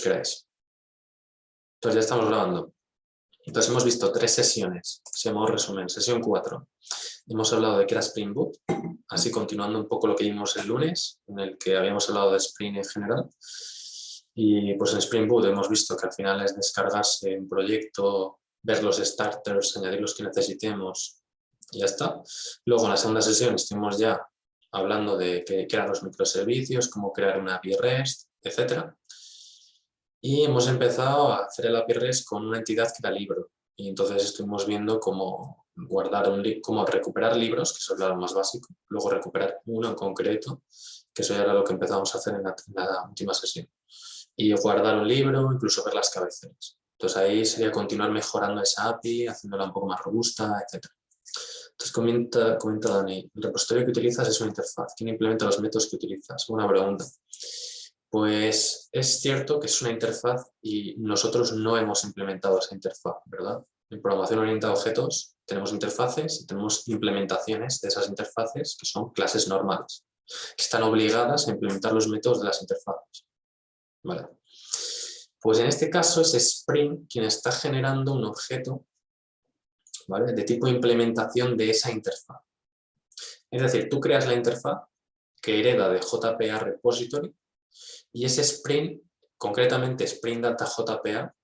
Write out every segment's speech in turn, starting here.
queráis. Entonces ya estamos grabando. Entonces hemos visto 3 sesiones, si hemos resumen, sesión 4. Hemos hablado de qué era Spring Boot, así continuando un poco lo que vimos el lunes, en el que habíamos hablado de Spring en general. Y pues en Spring Boot hemos visto que al final es descargarse un proyecto, ver los starters, añadir los que necesitemos y ya está. Luego en la segunda sesión estuvimos ya hablando de qué eran los microservicios, cómo crear una API REST, etc. Y hemos empezado a hacer el API REST con una entidad que era libro. Y entonces estuvimos viendo cómo cómo recuperar libros, que eso era lo más básico. Luego recuperar uno en concreto, que eso ya era lo que empezamos a hacer en la última sesión. Y guardar un libro, incluso ver las cabeceras. Entonces ahí sería continuar mejorando esa API, haciéndola un poco más robusta, etc. Entonces comenta Dani, el repositorio que utilizas es una interfaz. ¿Quién implementa los métodos que utilizas? Buena pregunta. Pues es cierto que es una interfaz y nosotros no hemos implementado esa interfaz, ¿verdad? En programación orientada a objetos tenemos interfaces y tenemos implementaciones de esas interfaces que son clases normales, que están obligadas a implementar los métodos de las interfaces. ¿Vale? Pues en este caso es Spring quien está generando un objeto, ¿vale?, de tipo implementación de esa interfaz. Es decir, tú creas la interfaz que hereda de JPA Repository y es Spring, concretamente Spring Data JPA,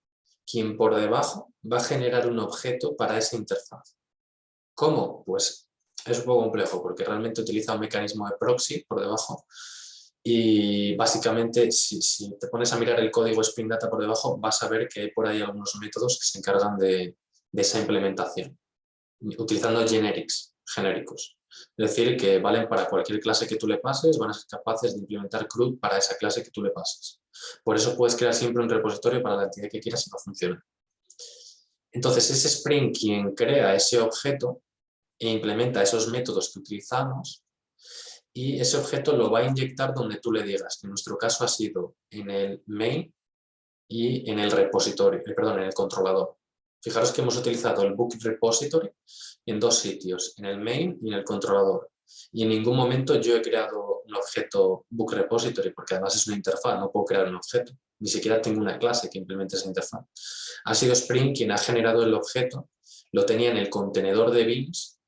quien por debajo va a generar un objeto para esa interfaz. ¿Cómo? Pues es un poco complejo porque realmente utiliza un mecanismo de proxy por debajo y básicamente si te pones a mirar el código Spring Data por debajo vas a ver que hay por ahí algunos métodos que se encargan de esa implementación utilizando genéricos. Es decir, que valen para cualquier clase que tú le pases, van a ser capaces de implementar CRUD para esa clase que tú le pases. Por eso puedes crear siempre un repositorio para la entidad que quieras y no funciona. Entonces es Spring quien crea ese objeto e implementa esos métodos que utilizamos y ese objeto lo va a inyectar donde tú le digas, que en nuestro caso ha sido en el main y en el repositorio, en el controlador. Fijaros que hemos utilizado el book repository en 2 sitios, en el main y en el controlador. Y en ningún momento yo he creado un objeto book repository, porque además es una interfaz, no puedo crear un objeto. Ni siquiera tengo una clase que implemente esa interfaz. Ha sido Spring quien ha generado el objeto, lo tenía en el contenedor de beans,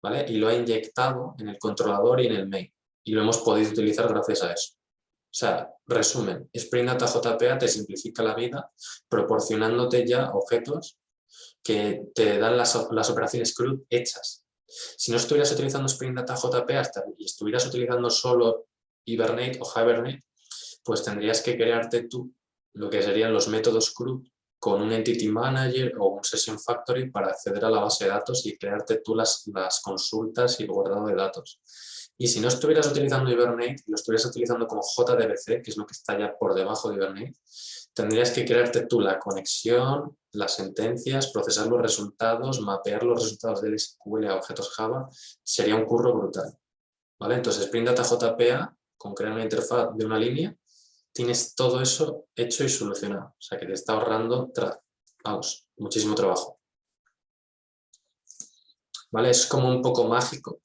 ¿vale?, y lo ha inyectado en el controlador y en el main. Y lo hemos podido utilizar gracias a eso. O sea, resumen, Spring Data JPA te simplifica la vida proporcionándote ya objetos que te dan las operaciones CRUD hechas. Si no estuvieras utilizando Spring Data JPA y estuvieras utilizando solo Hibernate o Hibernate, pues tendrías que crearte tú lo que serían los métodos CRUD con un Entity Manager o un Session Factory para acceder a la base de datos y crearte tú las consultas y el guardado de datos. Y si no estuvieras utilizando Hibernate y lo estuvieras utilizando como JDBC, que es lo que está ya por debajo de Hibernate, tendrías que crearte tú la conexión, las sentencias, procesar los resultados, mapear los resultados del SQL a objetos Java. Sería un curro brutal, ¿vale? Entonces, Spring Data JPA, con crear una interfaz de una línea, tienes todo eso hecho y solucionado. O sea, que te está ahorrando, muchísimo trabajo. ¿Vale? Es como un poco mágico,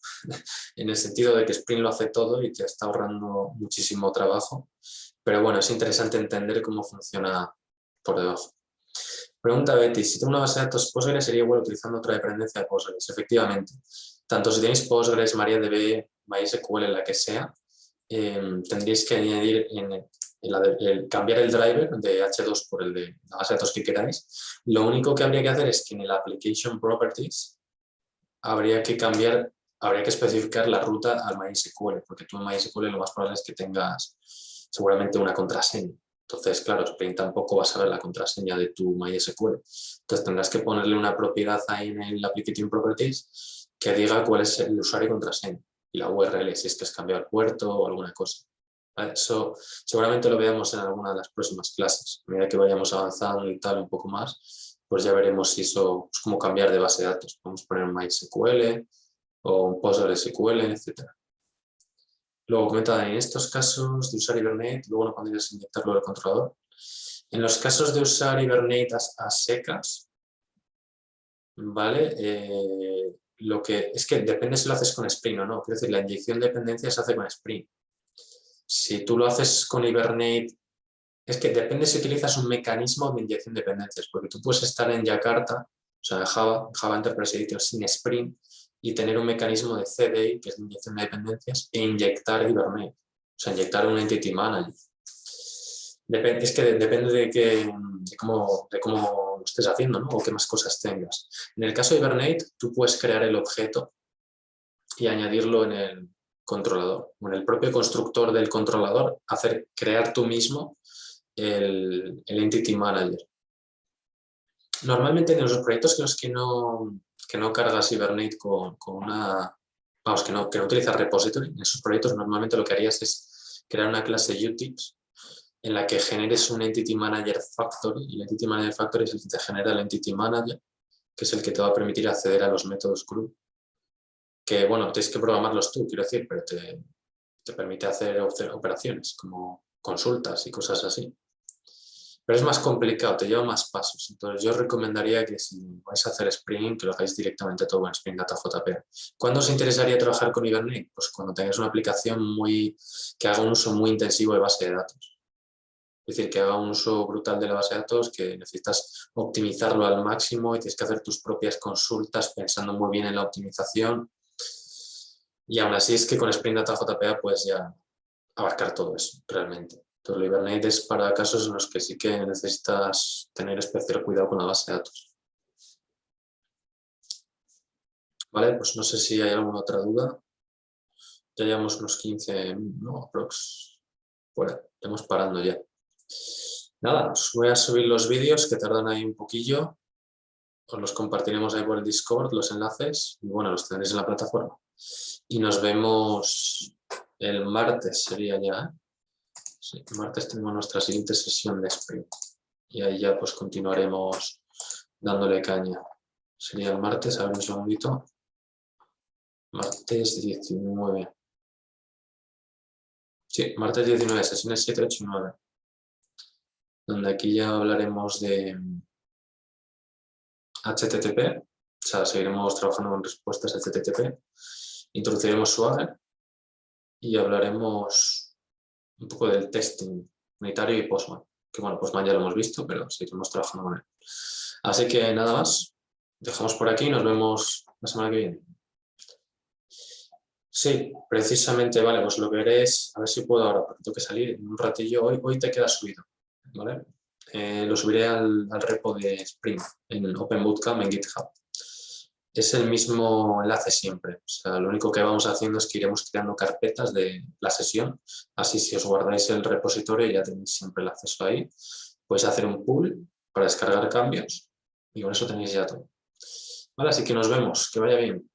en el sentido de que Spring lo hace todo y te está ahorrando muchísimo trabajo. Pero bueno, es interesante entender cómo funciona por debajo. Pregunta Betty, si tengo una base de datos Postgres, ¿sería igual utilizando otra dependencia de Postgres? Efectivamente. Tanto si tenéis Postgres, MariaDB, MySQL, la que sea, tendréis que añadir cambiar el driver de H2 por el de la base de datos que queráis. Lo único que habría que hacer es que en el Application Properties habría que especificar la ruta al MySQL, porque tú en MySQL lo más probable es que tengas seguramente una contraseña. Entonces, claro, Spring tampoco va a saber la contraseña de tu MySQL. Entonces tendrás que ponerle una propiedad ahí en el Application Properties que diga cuál es el usuario y contraseña y la URL, si es que has cambiado el puerto o alguna cosa. ¿Vale? Eso seguramente lo veamos en alguna de las próximas clases. A medida que vayamos avanzando y tal un poco más, pues ya veremos si eso, pues cómo cambiar de base de datos. Podemos poner un MySQL o un PostgreSQL, etc. Luego comenta, en estos casos de usar Hibernate, luego no podrías inyectarlo al controlador. En los casos de usar Hibernate a secas, ¿vale? Es que depende si lo haces con Spring o no. Quiero decir, la inyección de dependencias se hace con Spring. Si tú lo haces con Hibernate Es que depende si utilizas un mecanismo de inyección de dependencias, porque tú puedes estar en Jakarta, o sea, en Java Enterprise Edition sin Spring, y tener un mecanismo de CDI, que es de inyección de dependencias, e inyectar Hibernate, o sea, inyectar un Entity Manager. Es que depende de cómo lo estés haciendo, ¿no? O qué más cosas tengas. En el caso de Hibernate, tú puedes crear el objeto y añadirlo en el controlador, o en el propio constructor del controlador, crear tú mismo el Entity Manager. Normalmente en los proyectos en los que no cargas Hibernate con una... Vamos, que no utilizas repository, en esos proyectos normalmente lo que harías es crear una clase Utips en la que generes un Entity Manager Factory, y el Entity Manager Factory es el que te genera el Entity Manager, que es el que te va a permitir acceder a los métodos CRUD, que bueno, tienes que programarlos tú, quiero decir, pero te permite hacer operaciones como consultas y cosas así. Pero es más complicado, te lleva más pasos. Entonces yo recomendaría que si vais a hacer Spring, que lo hagáis directamente todo en Spring Data JPA. ¿Cuándo os interesaría trabajar con Hibernate? Pues cuando tengáis una aplicación que haga un uso muy intensivo de base de datos. Es decir, que haga un uso brutal de la base de datos, que necesitas optimizarlo al máximo y tienes que hacer tus propias consultas pensando muy bien en la optimización. Y aún así es que con Spring Data JPA puedes ya abarcar todo eso realmente. Entonces, Hibernate es para casos en los que sí que necesitas tener especial cuidado con la base de datos. Vale, pues no sé si hay alguna otra duda. Ya llevamos unos 15, no, aprox. Bueno, estamos parando ya. Nada, os voy a subir los vídeos que tardan ahí un poquillo. Os los compartiremos ahí por el Discord, los enlaces. Y bueno, los tendréis en la plataforma. Y nos vemos el martes, sería ya, ¿eh? Sí, el martes tenemos nuestra siguiente sesión de Spring. Y ahí ya pues continuaremos dándole caña. Sería el martes, a ver un segundito. Martes 19. Sí, martes 19, sesiones 7, 8 y 9. Donde aquí ya hablaremos de HTTP. O sea, seguiremos trabajando con respuestas HTTP. Introduciremos Swagger y hablaremos un poco del testing unitario y Postman. Que bueno, Postman ya lo hemos visto, pero seguiremos trabajando con él. Así que nada más. Dejamos por aquí y nos vemos la semana que viene. Sí, precisamente, vale, pues lo verés, a ver si puedo ahora, porque tengo que salir en un ratillo. Hoy te queda subido, ¿vale? Lo subiré al repo de Spring, en Open Bootcamp en GitHub. Es el mismo enlace siempre, o sea, lo único que vamos haciendo es que iremos creando carpetas de la sesión, así si os guardáis el repositorio ya tenéis siempre el acceso ahí. Podéis hacer un pull para descargar cambios y con eso tenéis ya todo. Vale, así que nos vemos, que vaya bien.